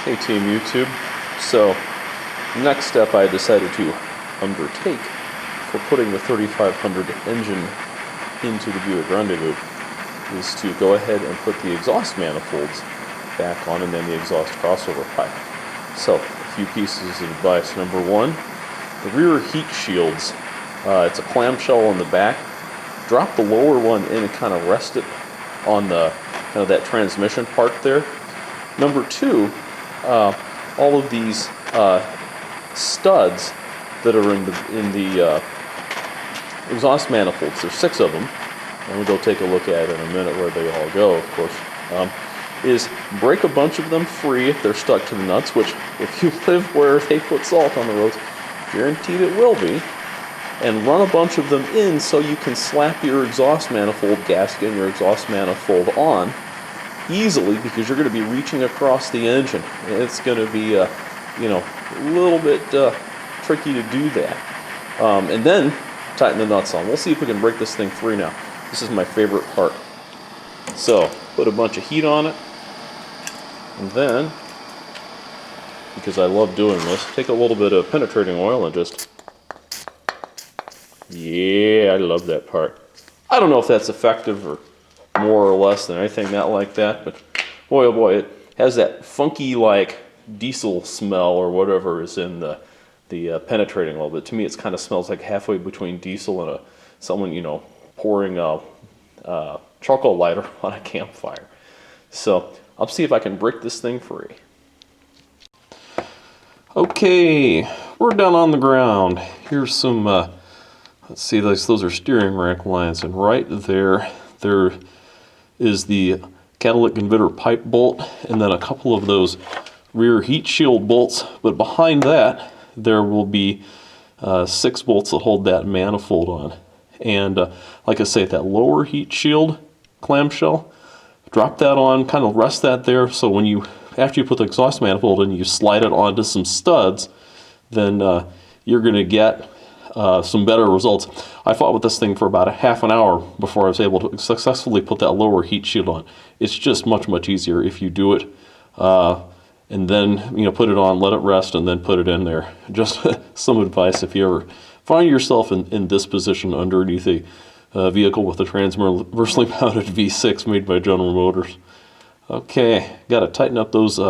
Hey Team YouTube. So, next step I decided to undertake for putting the 3500 engine into the Buick Rendezvous is to go ahead and put the exhaust manifolds back on and then the exhaust crossover pipe. So, a few pieces of advice. Number one, the rear heat shields. It's a clamshell on the back. Drop the lower one in and kind of rest it on the kind of that transmission part there. Number two, all of these studs that are in the exhaust manifolds. There's 6 of them, and we'll go take a look at it in a minute where they all go, of course. Is break a bunch of them free if they're stuck to the nuts, which if you live where they put salt on the roads, guaranteed it will be, and run a bunch of them in so you can slap your exhaust manifold gasket and your exhaust manifold on easily, because you're going to be reaching across the engine. It's going to be a little bit tricky to do that. And then tighten the nuts on. We'll see if we can break this thing free now. This is my favorite part. So put a bunch of heat on it, and then, because I love doing this, take a little bit of penetrating oil and just, yeah, I love that part. I don't know if that's effective or more or less than anything like that, but boy oh boy, it has that funky like diesel smell or whatever is in the penetrating oil. But to me, it kind of smells like halfway between diesel and someone pouring a charcoal lighter on a campfire. So I'll see if I can break this thing free. Okay, we're down on the ground. Here's some let's see, those are steering rack lines, and right there is the catalytic converter pipe bolt, and then a couple of those rear heat shield bolts. But behind that, there will be 6 bolts that hold that manifold on. And like I say, that lower heat shield clamshell, drop that on, kind of rest that there, so when after you put the exhaust manifold in, you slide it onto some studs, then you're going to get some better results. I fought with this thing for about a half an hour before I was able to successfully put that lower heat shield on. It's just much easier if you do it and then put it on, let it rest, and then put it in there. Just some advice if you ever find yourself in this position underneath a vehicle with a transversely mounted V6 made by General Motors. Okay, got to tighten up those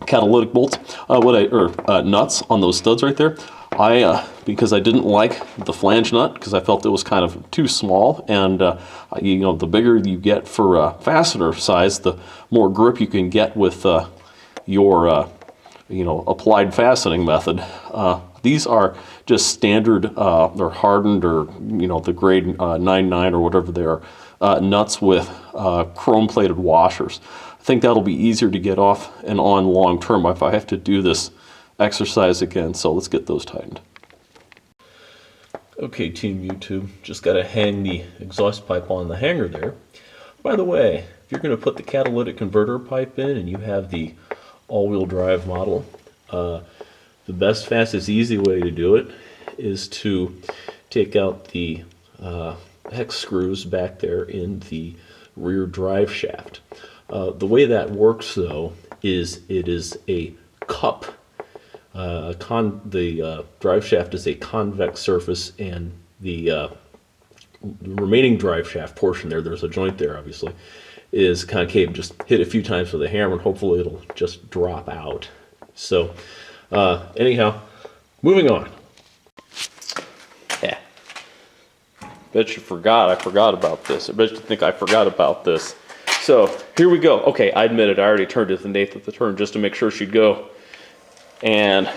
catalytic bolts, nuts on those studs right there. Because I didn't like the flange nut, because I felt it was kind of too small, and the bigger you get for fastener size, the more grip you can get with your applied fastening method. These are just standard, they're hardened, or the grade 99 or whatever they are, nuts with chrome plated washers. I think that'll be easier to get off and on long term if I have to do this exercise again. So let's get those tightened. Okay, Team YouTube, just got to hang the exhaust pipe on the hanger there. By the way, if you're going to put the catalytic converter pipe in and you have the all-wheel drive model, the best, fastest, easy way to do it is to take out the hex screws back there in the rear drive shaft. The way that works, though, is it is a cup. The drive shaft is a convex surface, and the remaining drive shaft portion there's a joint there, obviously, is concave. Just hit a few times with a hammer and hopefully it'll just drop out. So anyhow, moving on. Yeah. Bet you I forgot about this. I bet you think I forgot about this. So here we go. Okay, I admit it, I already turned it the 1/8 of the turn just to make sure she'd go. And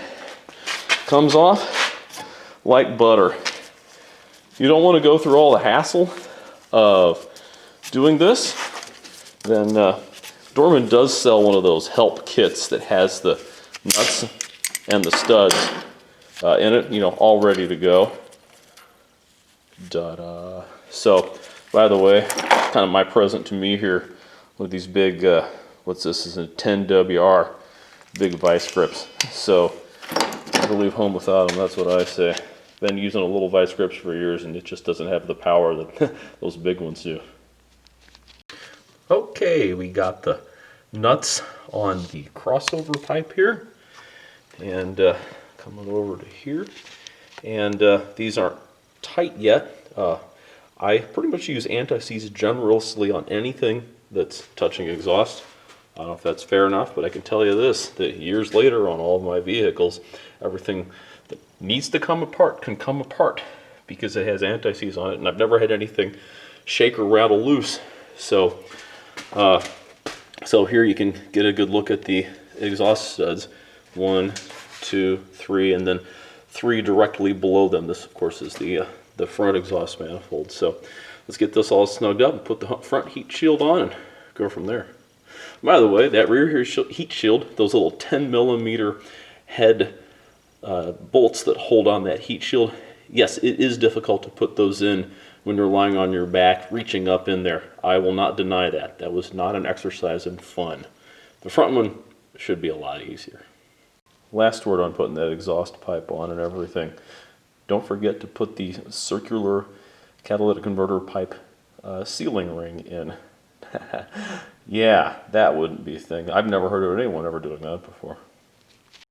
comes off like butter. You don't want to go through all the hassle of doing this, then Dorman does sell one of those help kits that has the nuts and the studs in it, all ready to go. Da-da. So, by the way, kind of my present to me here with these big, what's this, is a 10WR big vice grips. So never leave home without them, that's what I say. Been using a little vice grips for years, and it just doesn't have the power that those big ones do. Okay, we got the nuts on the crossover pipe here, and coming over to here. And these aren't tight yet. I pretty much use anti-seize generously on anything that's touching exhaust. I don't know if that's fair enough, but I can tell you this, that years later on all of my vehicles, everything that needs to come apart can come apart because it has anti-seize on it, and I've never had anything shake or rattle loose. So, so here you can get a good look at the exhaust studs. 1, 2, 3, and then 3 directly below them. This, of course, is the front exhaust manifold. So let's get this all snugged up and put the front heat shield on and go from there. By the way, that rear heat shield, those little 10mm head bolts that hold on that heat shield, yes, it is difficult to put those in when you're lying on your back, reaching up in there. I will not deny that. That was not an exercise in fun. The front one should be a lot easier. Last word on putting that exhaust pipe on and everything. Don't forget to put the circular catalytic converter pipe sealing ring in. Yeah, that wouldn't be a thing. I've never heard of anyone ever doing that before.